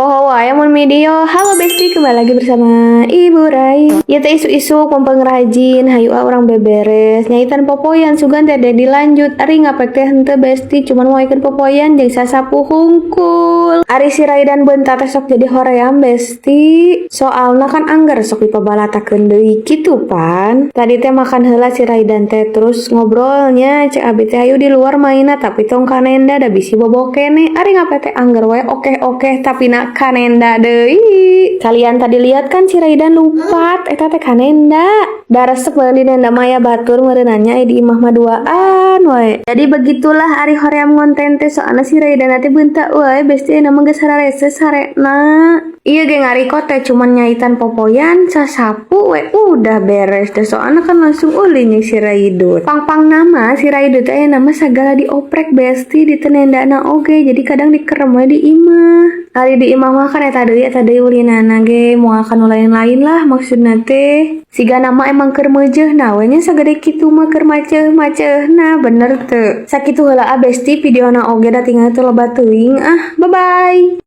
Poho wae mun video. Halo Besti, kembali lagi bersama Ibu Rai. Ya teh isu-isu kumpul ngerajin, hayu orang beberes. Nyaitan popoyan sugan teh dilanjut. Ari ngapek teh henteu Besti, cuman mau ikan popoyan jeung sasapu hungkul. Ari si Rai dan Benta teh sok jadi hoream Besti. Soalna kan anggar sok dipabalatakeun deui kitu pan. Tadi teh makan heula si Rai dan teh terus ngobrolnya cek abi teh hayu di luar mainna tapi tong kanenda da bisi bobo kene. Ari ngapek teh anggar wae oke tapi nak kanenda deui. Kalian tadi lihat kan si Raidan lupat eta teh kanenda. Da resep meureun di nenda maya batur meureunanya di imah mah duaan wae. Jadi begitulah ari hoream ngonten teh soalna si Raidan teh beunta wae Besti aya mah geus sararese sarena. Iya geng Ariko teh cuman nyaitan popoyan sasapu we udah beres teh soalna kan langsung ulin si Raidut. Pang nama si Raidut teh nama sagala dioprek Besti di tenendana oge jadi kadang dikerem we di imah. Ari di imah mah kan eta deui ulinana ge moal kan lain-lain lah maksudna teh. Siga nama emang keur meujeuhna we nya sagede kitu mah keur maceuh-maceuhna bener teu. Sakitu heula Besti videona oge da tinggal teu loba teuing bye bye.